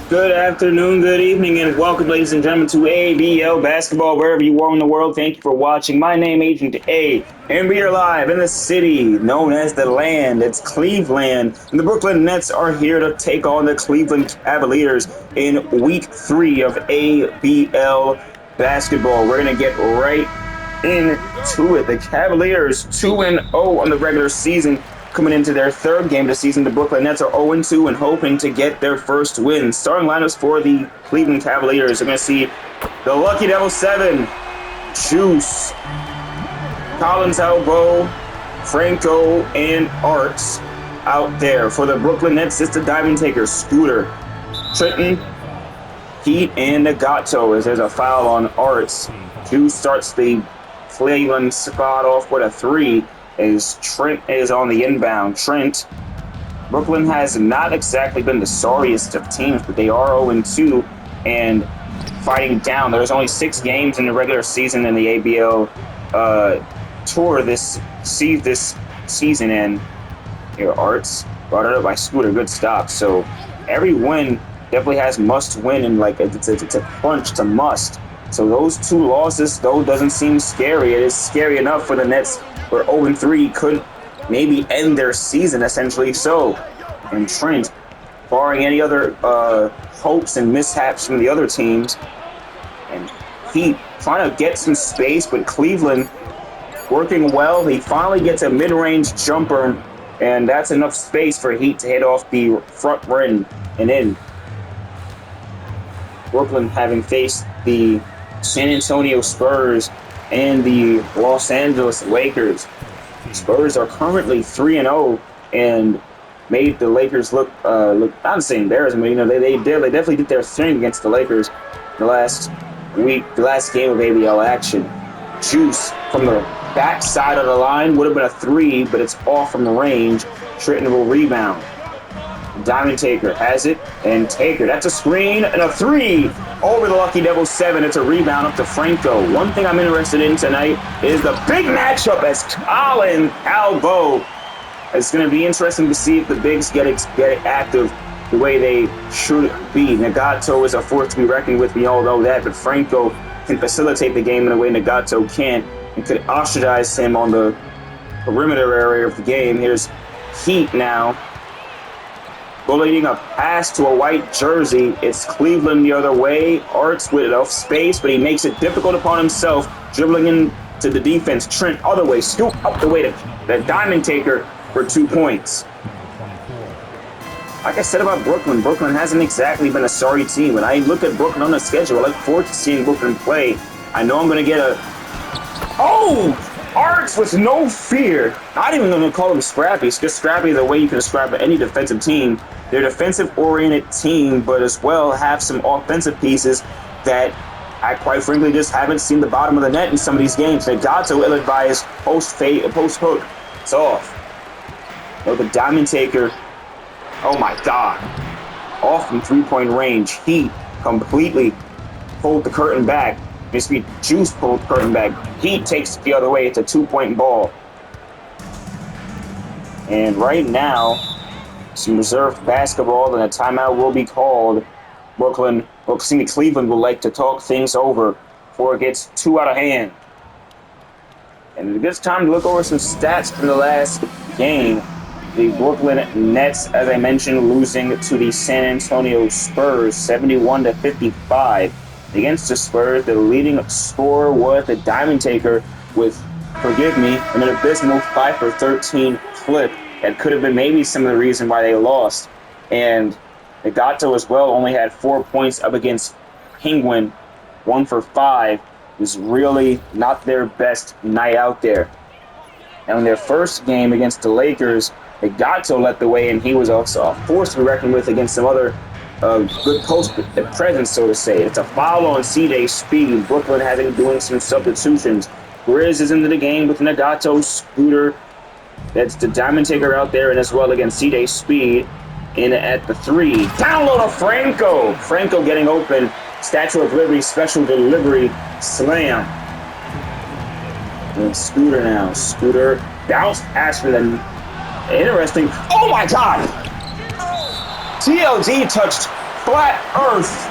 Good afternoon, good evening, and welcome, ladies and gentlemen, to ABL Basketball, wherever you are in the world. Thank you for watching. My name is Agent A, and we are live in the city known as the Land. It's Cleveland, and the Brooklyn Nets are here to take on the Cleveland Cavaliers in Week 3 of ABL Basketball. We're going to get right into it. The Cavaliers 2-0 on the regular season. Coming into their third game of the season, the Brooklyn Nets are 0-2 and hoping to get their first win. Starting lineups for the Cleveland Cavaliers. We're going to see the Lucky Devil 7, Juice, Collins Elbow, Franco, and Arts out there. For the Brooklyn Nets, it's the Diamond Taker, Scooter, Trenton, Heat, and Nagato, as there's a foul on Arts. Juice starts the Cleveland squad off with a 3. As Trent is on the inbound. Brooklyn has not exactly been the sorriest of teams, but they are 0-2 and fighting down. There's only 6 games in the regular season in the ABL tour this season, and here Arts brought it up by Scooter. Good stop. So every win definitely has must win, and like it's a crunch to must. So those 2 losses, though, doesn't seem scary. It is scary enough for the Nets, where 0-3 could maybe end their season, essentially so. And Trent, barring any other hopes and mishaps from the other teams, and Heat trying to get some space, but Cleveland working well. He finally gets a mid-range jumper, and that's enough space for Heat to hit off the front rim and in. Brooklyn having faced the San Antonio Spurs and the Los Angeles Lakers. Spurs are currently 3-0 and made the Lakers look not say embarrassing, but they definitely did their thing against the Lakers the last game of ABL action. Juice from the back side of the line would have been a 3, but it's off from the range. Trenton will rebound. Diamond Taker has it, and Taker, that's a screen, and a 3 over the Lucky Devil 7. It's a rebound up to Franco. One thing I'm interested in tonight is the big matchup as Colin Calvo. It's going to be interesting to see if the bigs get active the way they should be. Nagato is a force to be reckoned with, we all know that, but Franco can facilitate the game in a way Nagato can't, and could ostracize him on the perimeter area of the game. Here's Heat now, bullying a pass to a white jersey. It's Cleveland the other way. Arts with enough space, but he makes it difficult upon himself, dribbling into the defense. Trent other way, scoop up the way to the Diamond Taker for 2 points. Like I said about Brooklyn hasn't exactly been a sorry team. When I look at Brooklyn on the schedule, I look forward to seeing Brooklyn play. I know I'm going to get a... Oh! Arts with no fear. Not even going to call them scrappy. It's just scrappy the way you can describe any defensive team. They're a defensive-oriented team, but as well have some offensive pieces that I quite frankly just haven't seen the bottom of the net in some of these games. Nagato, ill-advised post-hook. It's off. Oh, the Diamond Taker. Oh, my God. Off from three-point range. Heat completely pulled the curtain back. Juice pulled the curtain back. Heat takes it the other way. It's a 2-point ball. And right now, some reserved basketball and a timeout will be called. Cleveland will like to talk things over before it gets too out of hand. And it gets time to look over some stats from the last game. The Brooklyn Nets, as I mentioned, losing to the San Antonio Spurs 71-55. Against the Spurs, the leading scorer was the Diamond Taker with, forgive me, an abysmal 5 for 13 clip. That could have been maybe some of the reason why they lost. And Nagato as well only had 4 points up against Penguin, 1 for 5. It was really not their best night out there. And in their first game against the Lakers, Nagato led the way, and he was also a force to be reckoned with against some other good post presence, so to say. It's a foul on C-Day Speed. Brooklyn having doing some substitutions. Grizz is into the game with Nagato, Scooter. That's the Diamond Taker out there, and as well against C-Day Speed in at the 3. Download of Franco. Franco getting open. Statue of Liberty special delivery slam. And Scooter now. Scooter bounce pass for the interesting. Oh my God! TLD touched flat earth.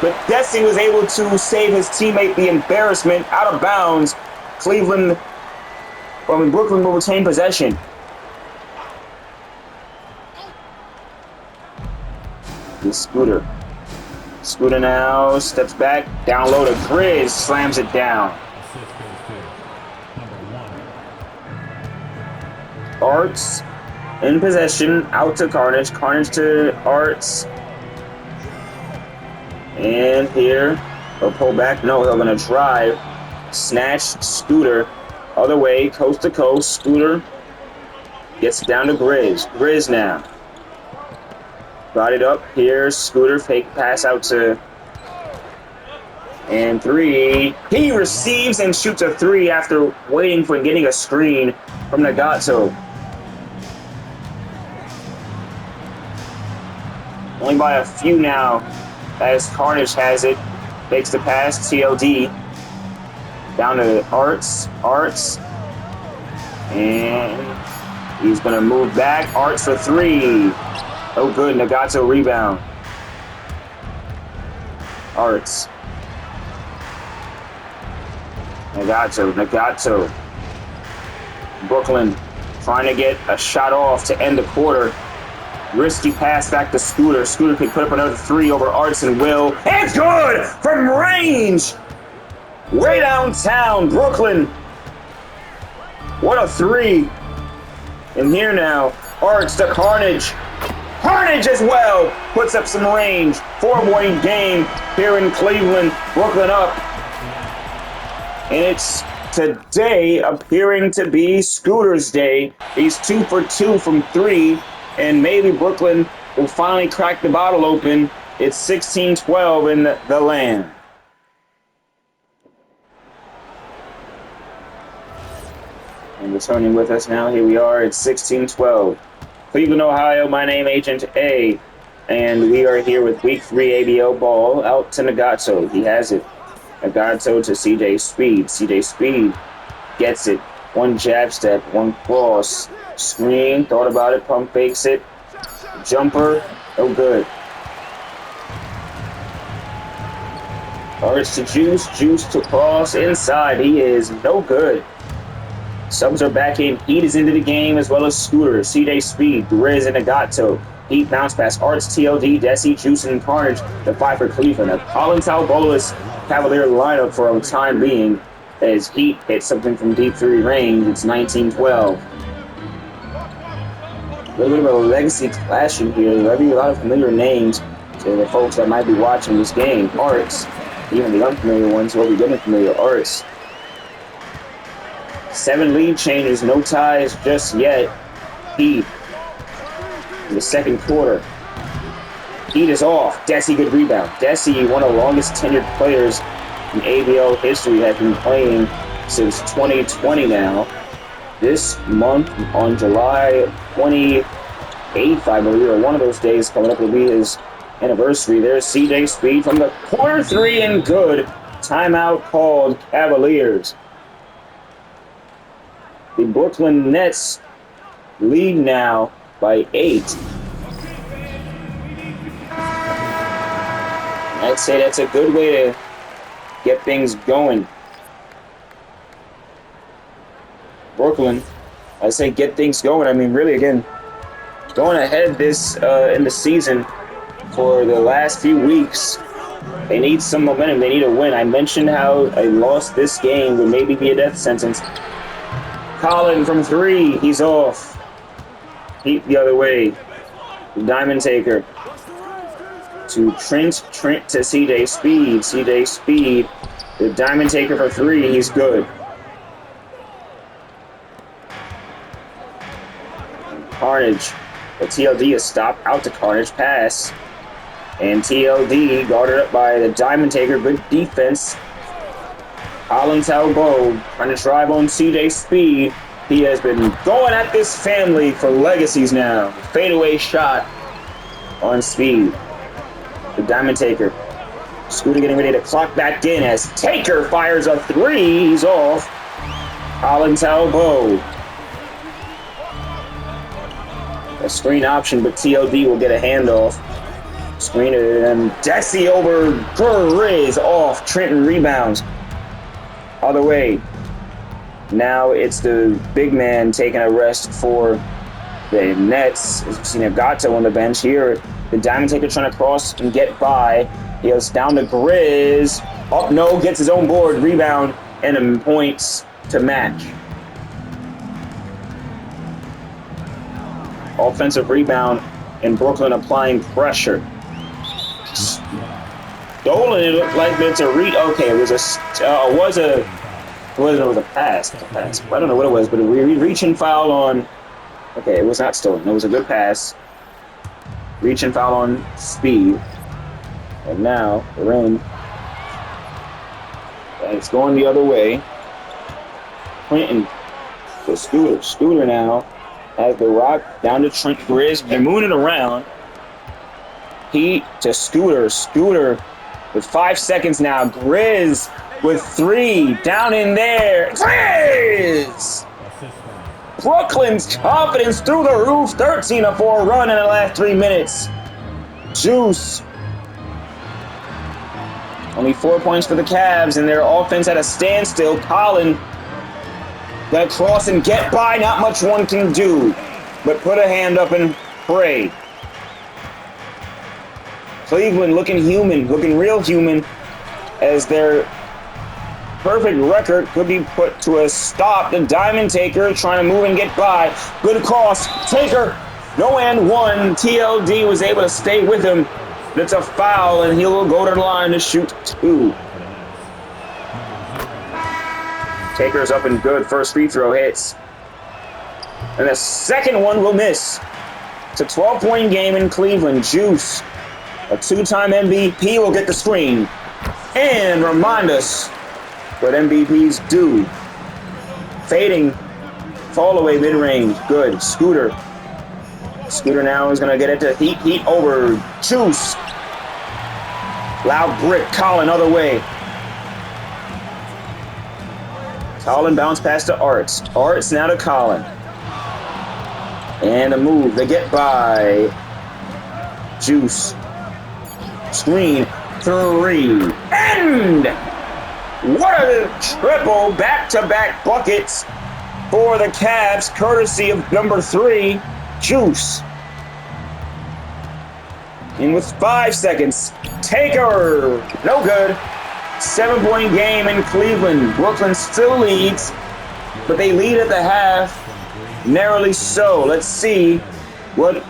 But Desi was able to save his teammate the embarrassment out of bounds. Brooklyn will retain possession. The Scooter now steps back, down low to Grizz, slams it down. Arts in possession, out to Carnage. Carnage to Arts. And here, he'll pull back. No, he'll gonna drive. Snatch, Scooter. Other way, coast to coast. Scooter gets down to Grizz. Grizz now. Got it up here. Scooter, fake pass out to... And 3. He receives and shoots a 3 after waiting for getting a screen from Nagato. Only by a few now, as Carnage has it. Takes the pass, TLD. Down to Arts. And he's going to move back. Arts for 3. Oh, good. Nagato rebound. Arts. Nagato. Brooklyn trying to get a shot off to end the quarter. Risky pass back to Scooter. Scooter could put up another 3 over Arts and Will. It's good from range. Way downtown, Brooklyn. What a 3. And here now, Arts to Carnage. Carnage as well puts up some range. 4-point game here in Cleveland. Brooklyn up. And it's today appearing to be Scooter's day. He's 2 for 2 from 3. And maybe Brooklyn will finally crack the bottle open. It's 16-12 in the land. And returning with us now, here we are. It's 16-12. Cleveland, Ohio, my name Agent A. And we are here with Week 3 ABL ball out to Nagato. He has it. Nagato to CJ Speed. CJ Speed gets it. 1 jab step, 1 cross. Screen, thought about it, pump fakes it. Jumper, no good. Arts to Juice to cross inside. He is no good. Subs are back in. Heat is into the game as well as Scooter. CJ Speed, Grizz, and Nagato. Heat bounce pass. Arts, TLD, Desi, Juice, and Carnage. The 5 for Cleveland. A Colin Talbolis Cavalier lineup for a time being as Heat hits something from deep 3 range. It's 19-12. A little bit of a legacy clashing here. There'll be a lot of familiar names to the folks that might be watching this game. Arts, even the unfamiliar ones will be getting familiar. Arts. 7 lead changes, no ties just yet. Heat in the second quarter. Heat is off. Desi, good rebound. Desi, one of the longest tenured players in ABL history, has been playing since 2020 now. This month, on July 28th, I believe, or one of those days coming up, will be his anniversary. There's CJ Speed from the corner 3 and good. Timeout called Cavaliers. The Brooklyn Nets lead now by 8. I'd say that's a good way to get things going. Brooklyn, I say get things going. I mean, really, again, going ahead this in the season for the last few weeks, they need some momentum. They need a win. I mentioned how a loss this game would maybe be a death sentence. Colin from 3, he's off. Heat the other way. Diamond Taker to Trent to CJ Speed. CJ Speed, the Diamond Taker for 3, he's good. Carnage. The TLD is stopped out to Carnage pass. And TLD guarded up by the Diamond Taker. Good defense. Colin Talbot trying to drive on CJ Speed. He has been going at this family for legacies now. Fadeaway shot on Speed. The Diamond Taker. Scooter getting ready to clock back in as Taker fires a 3. He's off. Colin Talbot. A screen option, but TLD will get a handoff. Screen it, and Desi over Grizz off. Trenton rebounds. Other way. Now it's the big man taking a rest for the Nets. As you've seen Agato on the bench here. The Diamond Taker trying to cross and get by. He goes down to Grizz. Up, no, gets his own board, rebound, and points to match. Offensive rebound, and Brooklyn applying pressure. Dolan, it looked like it's a okay, it was a pass. I don't know what it was, but a reach and foul on. Okay, it was not stolen. It was a good pass. Reach and foul on Speed. And now we're in. And it's going the other way. Clinton to Scooter. Scooter now has the rock down to Trent Grizz. They're moving it around. Heat to Scooter. Scooter with 5 seconds now. Grizz with 3. Down in there. Grizz! Brooklyn's confidence through the roof. 13-4 run in the last 3 minutes. Juice. Only 4 points for the Cavs, and their offense at a standstill. Collin gonna cross and get by. Not much one can do, but put a hand up and pray. Cleveland looking human, looking real human, as their perfect record could be put to a stop. The Diamond Taker trying to move and get by. Good cross. Taker, no and one. TLD was able to stay with him. It's a foul, and he'll go to the line to shoot 2. Taker's up and good. First free throw hits. And the second one will miss. It's a 12-point game in Cleveland. Juice, a 2-time MVP, will get the screen. And remind us what MVPs do. Fading, fall away mid-range. Good. Scooter. Scooter now is going to get it to Heat. Heat over Juice. Loud brick. Collin other way. Collin bounce pass to Arts. Arts now to Collin. And a move. They get by. Juice. Screen. 3. And what a triple back-to-back buckets for the Cavs, courtesy of number 3, Juice. And with 5 seconds, Taker, no good. 7-point game in Cleveland. Brooklyn still leads, but they lead at the half, narrowly so. Let's see what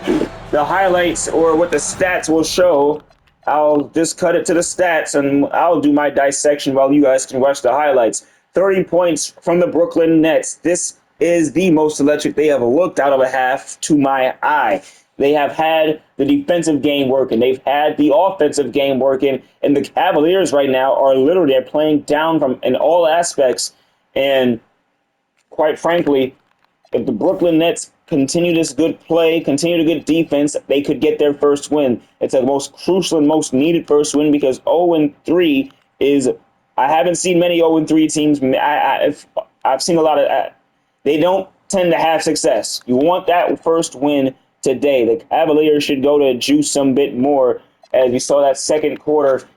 the highlights or what the stats will show. I'll just cut it to the stats, and I'll do my dissection while you guys can watch the highlights. 30 points from the Brooklyn Nets. This is the most electric they have looked out of a half to my eye. They have had the defensive game working. They've had the offensive game working. And the Cavaliers right now are literally they're playing down from in all aspects. And quite frankly, if the Brooklyn Nets continue this good play, continue the good defense, they could get their first win. It's the most crucial and most needed first win because 0-3 is – I haven't seen many 0-3 teams. I've seen a lot of they don't tend to have success. You want that first win today. The Cavaliers should go to Juice some bit more. As we saw that second quarter,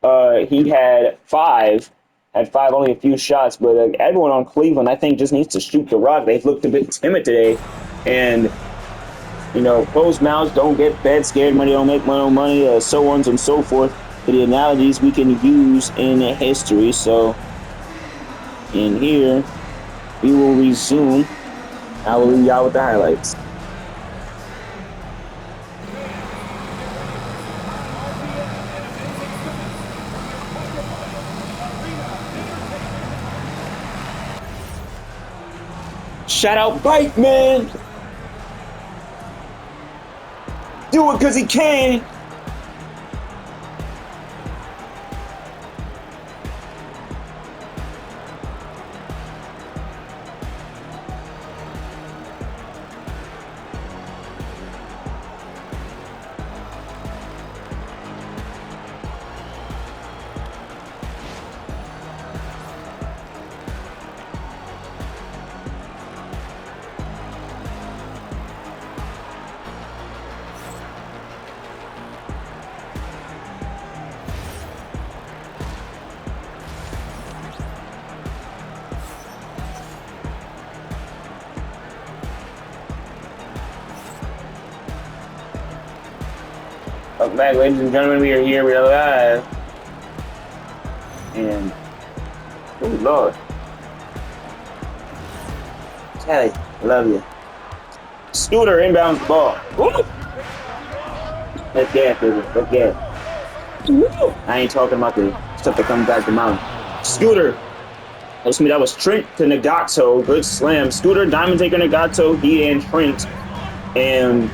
he had five, only a few shots. But everyone on Cleveland, I think, just needs to shoot the rock. They've looked a bit timid today. And, you know, closed mouths don't get fed, scared money don't make money, so on and so forth. The analogies we can use in history. So, in here, we will resume. I will leave y'all with the highlights. Shout out Bike Man. Do it 'cause he can. Welcome back, ladies and gentlemen. We are here. We are live. And, oh Lord, Kelly, love you. Scooter inbounds the ball. Woo! Let's get it, baby. Let's get it. Woo! I ain't talking about the stuff that comes back to mind. Scooter. That was Trent to Nagato. Good slam. Scooter, Diamond Taker, Nagato, he and Trent. And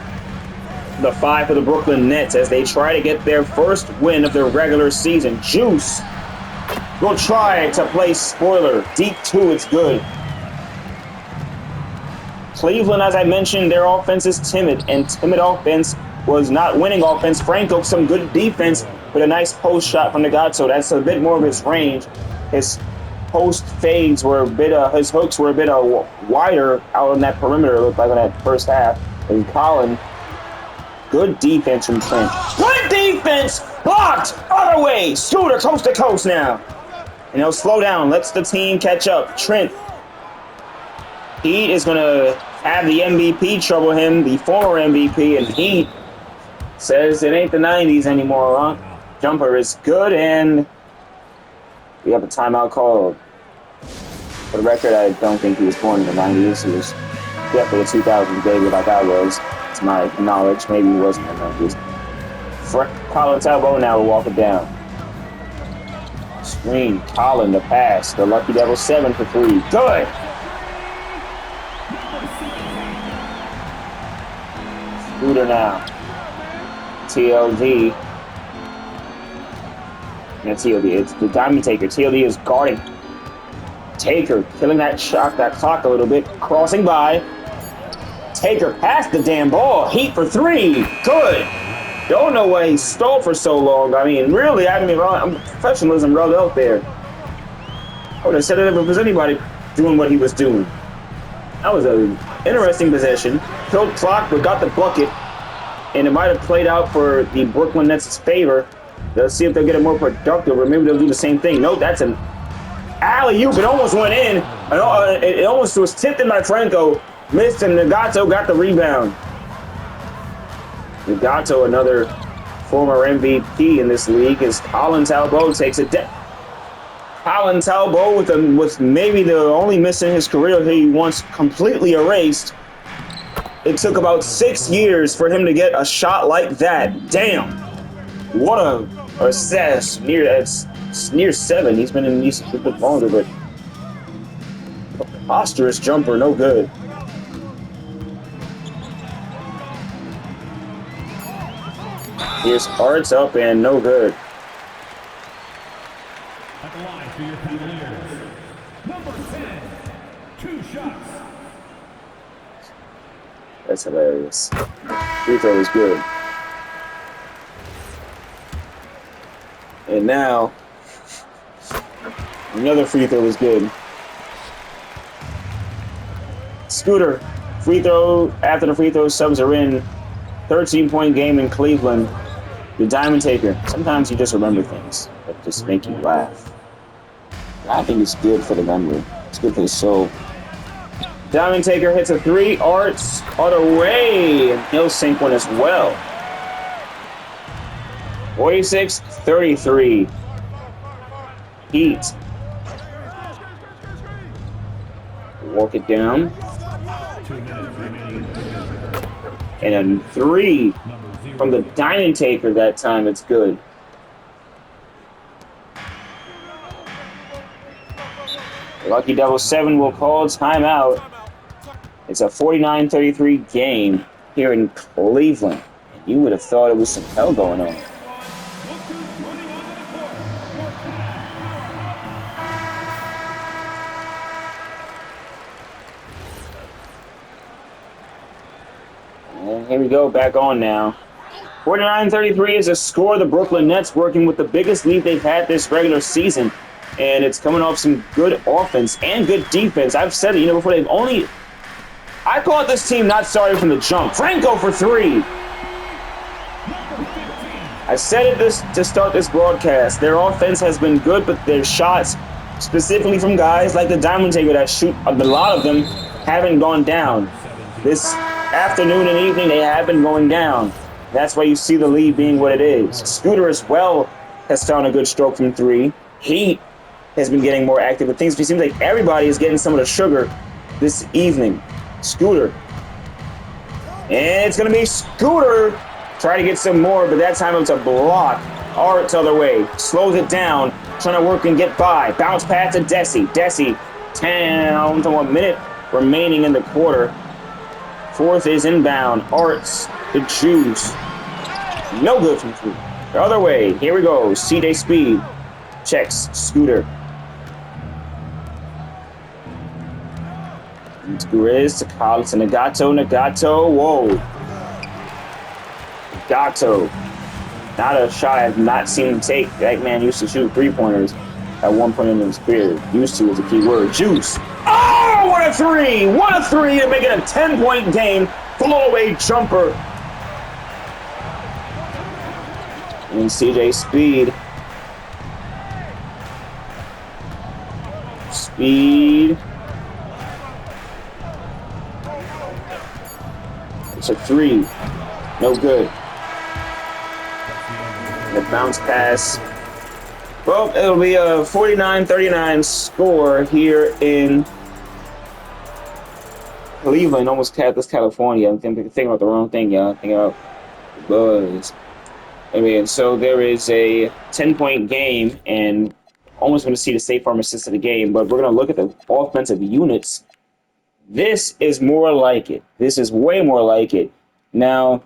the 5 for the Brooklyn Nets as they try to get their first win of their regular season. Juice will try to play spoiler. Deep 2, it's good. Cleveland, as I mentioned, their offense is timid, and timid offense was not winning offense. Franco, some good defense with a nice post shot from Nagato. That's a bit more of his range. His post fades were a bit, his hooks were a bit wider out on that perimeter, it looked like on that first half. And Colin, good defense from Trent. Good defense! Blocked! Other way! Scooter coast to coast now. And he'll slow down, lets the team catch up. Trent, he is going to have the MVP trouble him, the former MVP, and he says it ain't the 90s anymore, huh? Jumper is good, and we have a timeout called. For the record, I don't think he was born in the 90s. He was definitely a 2000 baby like I was. To my knowledge, maybe he wasn't in the 90s. Colin Talbot now will walk it down. Screen, Colin the pass. The Lucky Devil 7 for 3. Good! Scooter now. TLD. And TLD, it's the Diamond Taker. TLD is guarding. Taker killing that shot, that clock a little bit. Crossing by. Taker past the damn ball. Heat for 3. Good. Don't know why he stole for so long. I mean, really, professionalism rubbed out there. I would have said it if it was anybody doing what he was doing. That was an interesting possession. Killed clock, but got the bucket. And it might have played out for the Brooklyn Nets' favor. Let's see if they'll get it more productive, or maybe they'll do the same thing. No, that's an alley-oop. It almost went in. It almost was tipped in by Franco. Missed, and Nagato got the rebound. Nagato, another former MVP in this league, as Colin Talbot takes it down. Colin Talbot with maybe the only miss in his career he once completely erased. It took about 6 years for him to get a shot like that. Damn. What a assess. It's near 7. He's been in these a bit longer, but preposterous jumper, no good. Here's Arts up and no good. At the line for your Cavaliers, number 10, 2 shots. That's hilarious. Free throw is good. And now, another free throw is good. Scooter, free throw, after the free throw, subs are in. 13-point game in Cleveland. The Diamond Taker. Sometimes you just remember things that just make you laugh. I think it's good for the memory. It's good for the soul. Diamond Taker hits a 3. Arts other way, and he'll sink one as well. 46-33. Heat. Walk it down. And a 3 from the Diamond Taker that time. It's good. Lucky Devil 7 will call timeout. It's a 49-33 game here in Cleveland. You would have thought it was some hell going on. And here we go, back on now. 49-33 is a score. The Brooklyn Nets working with the biggest lead they've had this regular season. And it's coming off some good offense and good defense. I've said it, before I called this team not starting from the jump. Franco for 3. I said it to start this broadcast. Their offense has been good, but their shots, specifically from guys like the Diamond Taker that shoot, a lot of them haven't gone down. This afternoon and evening, they have been going down. That's why you see the lead being what it is. Scooter as well has found a good stroke from 3. Heat has been getting more active with things. It seems like everybody is getting some of the sugar this evening. Scooter. And it's going to be Scooter trying to get some more, but that time it's a block. Art's other way. Slows it down. Trying to work and get by. Bounce pass to Desi. Desi, 10 to 1 minute remaining in the quarter. Fourth is inbound. Arts, the juice. No good from 3. The other way. Here we go. CJ Speed. Checks Scooter. Grizz to Collins to Nagato. Whoa. Nagato. Not a shot I've not seen him take. That man used to shoot 3-pointers at one point in his career. Used to is a key word. Juice. Oh, what a 3! What a 3 to make it a 10-point game. Flow-away jumper. And CJ Speed. Speed. It's a 3. No good. The bounce pass. Well, it'll be a 49-39 score here in Cleveland. Almost Cactus, California. I'm thinking about the wrong thing, y'all. I'm thinking about Buzz. I mean, so there is a 10-point game, and almost going to see the State Farm assist of the game, but we're going to look at the offensive units. This is more like it. This is way more like it. Now,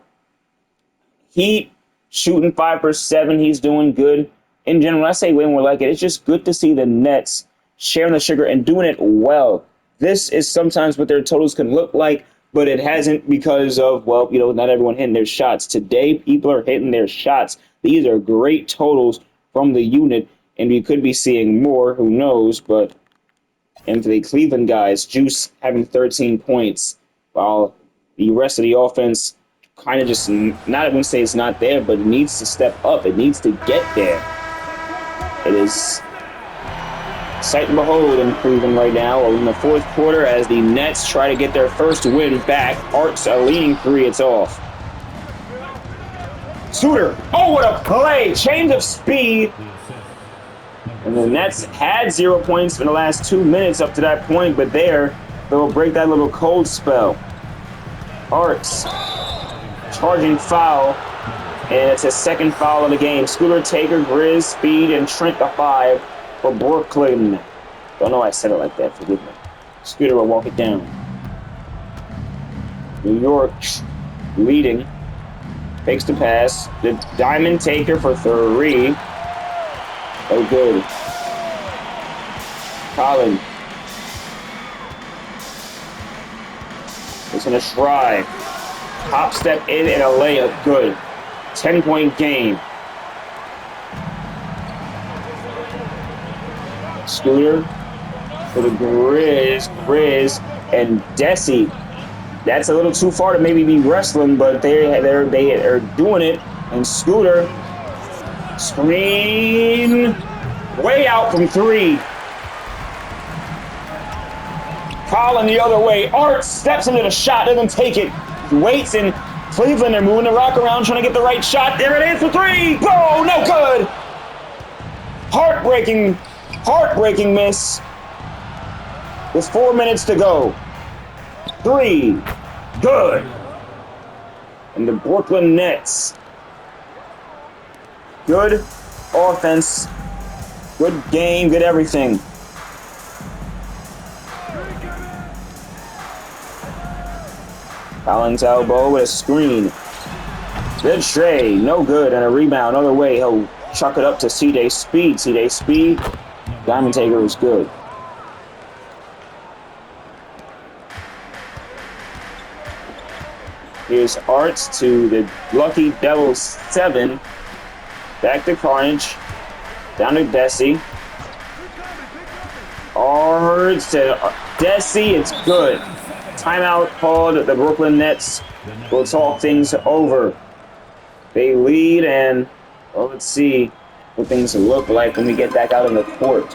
Heat shooting 5 for 7. He's doing good. In general, when I say way more like it, it's just good to see the Nets sharing the sugar and doing it well. This is sometimes what their totals can look like, but it hasn't because of, well, not everyone hitting their shots. Today, people are hitting their shots. These are great totals from the unit, and we could be seeing more. Who knows? But and for the Cleveland guys, Juice having 13 points, while the rest of the offense kind of just, not I wouldn't say it's not there, but it needs to step up. It needs to get there. It is sight and behold in Cleveland right now. We're in the fourth quarter as the Nets try to get their first win back. Art's a leading 3. It's off. Scooter. Oh, what a play. Change of speed. And the Nets had 0 points in the last 2 minutes up to that point, but they'll break that little cold spell. Arts. Charging foul. And it's his second foul of the game. Scooter, Taker, Grizz, Speed, and Trent the 5 for Brooklyn. Don't know why I said it like that. Forgive me. Scooter will walk it down. New York leading. Takes the pass. The Diamond Taker for 3. Oh, good. Colin. It's going to try. Hop step in and a layup. Good. 10-point game. Scooter for the Grizz, and Desi. That's a little too far to maybe be wrestling, but they are doing it. And Scooter, screen, way out from 3. Colin the other way. Art steps into the shot, doesn't take it. Waits, and Cleveland are moving the rock around, trying to get the right shot. There it is for 3. Go, no good. Heartbreaking miss. With 4 minutes to go. 3. Good. And the Brooklyn Nets. Good offense. Good game. Good everything. Collins elbow with a screen. Good tray. No good. And a rebound. Other way. He'll chuck it up to CJ Speed. CJ Speed. Diamond Taker is good. Here's Arts to the Lucky Devils 7. Back to Carnage. Down to Desi. Arts to Desi. It's good. Timeout called. The Brooklyn Nets will talk things over. They lead, and well, let's see what things look like when we get back out on the court.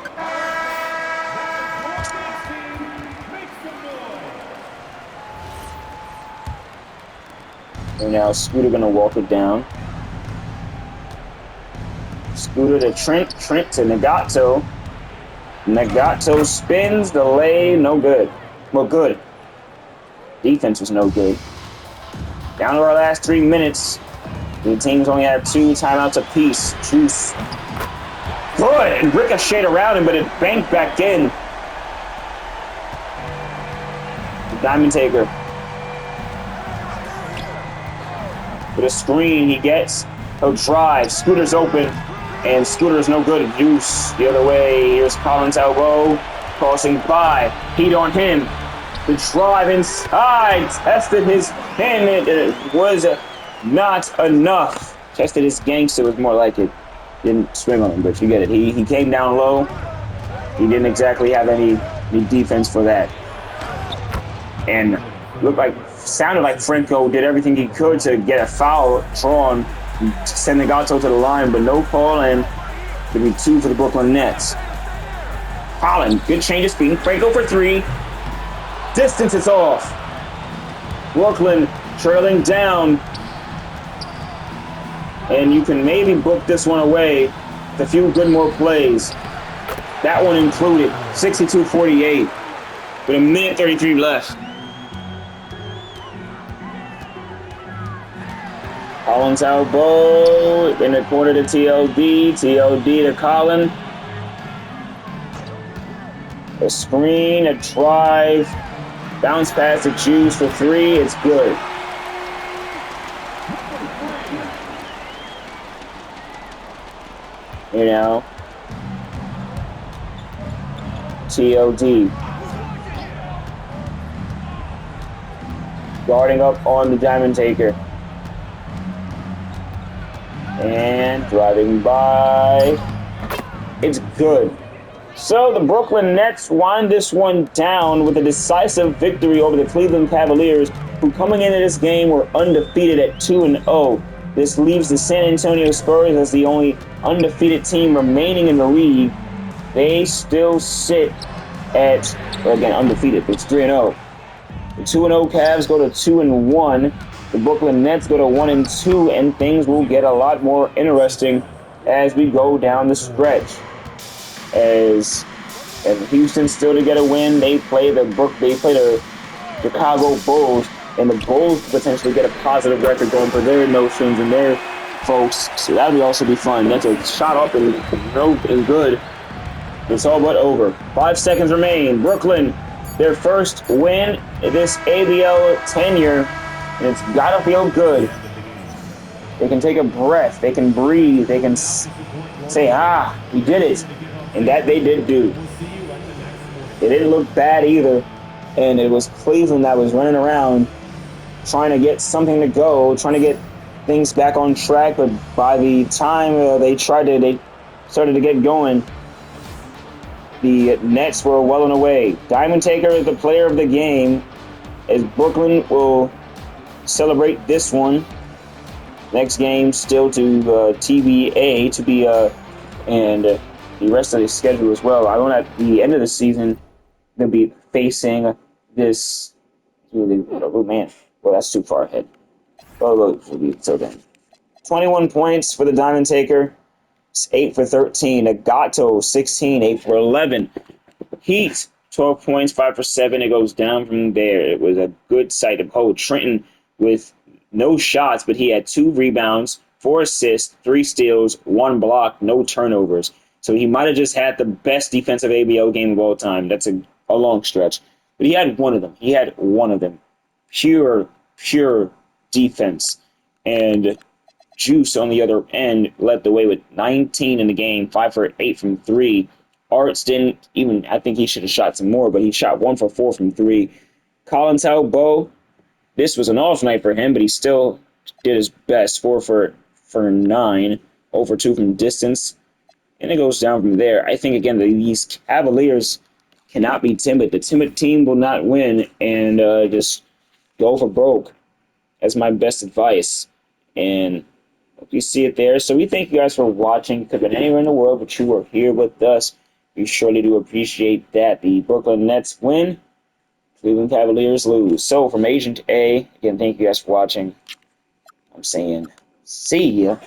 And now Scooter gonna walk it down. Scooter to Trent. Trent to Nagato. Nagato spins the lay. No good. Well, good. Defense was no good. Down to our last 3 minutes. The teams only have 2 timeouts apiece. Juice. Good. And ricocheted around him, but it banked back in. Diamond Taker. With a screen he gets. He'll drive. Scooter's open. And Scooter's no good. Juice the other way. Here's Collins' elbow. Crossing by. Heat on him. The drive inside. Tested his pin. It was not enough. Tested his gangster was more like it. Didn't swing on him, but you get it. He came down low. He didn't exactly have any defense for that. And sounded like Franco did everything he could to get a foul drawn, send Nagato to the line, but no call, and it'll be 2 for the Brooklyn Nets. Holland, good change of speed. Franco for 3. Distance is off. Brooklyn trailing down. And you can maybe book this one away with a few good more plays. That one included 62-48 with 1:33 left. Collins' elbow in the corner to TLD. TLD to Collin. A screen, a drive, bounce pass to Juice for 3. It's good. You know, TLD guarding up on the Diamond Taker. And driving by. It's good. So the Brooklyn Nets wind this one down with a decisive victory over the Cleveland Cavaliers, who coming into this game were undefeated at 2-0. This leaves the San Antonio Spurs as the only undefeated team remaining in the league. They still sit at, well, again, undefeated. It's 3-0. The 2-0 Cavs go to 2-1. The Brooklyn Nets go to 1-2, and things will get a lot more interesting as we go down the stretch. As Houston still to get a win, they play the Chicago Bulls, and the Bulls potentially get a positive record going for their notions and their folks. So that would also be fun. That's a shot up and good. It's all but over. 5 seconds remain. Brooklyn, their first win in this ABL tenure. And it's gotta feel good. They can take a breath. They can breathe. They can say, we did it. And that they did do. It didn't look bad either. And it was Cleveland that was running around trying to get something to go, trying to get things back on track. But by the time they started to get going, the Nets were well and away. Diamond Taker is the player of the game, as Brooklyn will celebrate this one. Next game still to TBA to be and the rest of the schedule as well. I don't at the end of the season going to be facing this. Oh man, well that's too far ahead. It'll be till then. 21 points for the Diamond Taker. It's 8 for 13. Nagato 16, 8 for 11. Heat 12 points, 5 for 7. It goes down from there. It was a good sight to behold. Trenton with no shots, but he had 2 rebounds, 4 assists, 3 steals, 1 block, no turnovers. So he might have just had the best defensive ABL game of all time. That's a long stretch. But he had one of them. Pure defense. And Juice on the other end led the way with 19 in the game, 5 for 8 from 3. Arts didn't even, I think he should have shot some more, but he shot 1 for 4 from 3. Collins elbow, this was an off night for him, but he still did his best, 4 for 9, 0 for 2 from distance. And it goes down from there. I think, again, these Cavaliers cannot be timid. The timid team will not win, and just go for broke. That's my best advice. And you see it there. So we thank you guys for watching. It could have been anywhere in the world, but you were here with us. We surely do appreciate that. The Brooklyn Nets win. Cleveland Cavaliers lose. So from Agent A, again, thank you guys for watching. I'm saying see ya.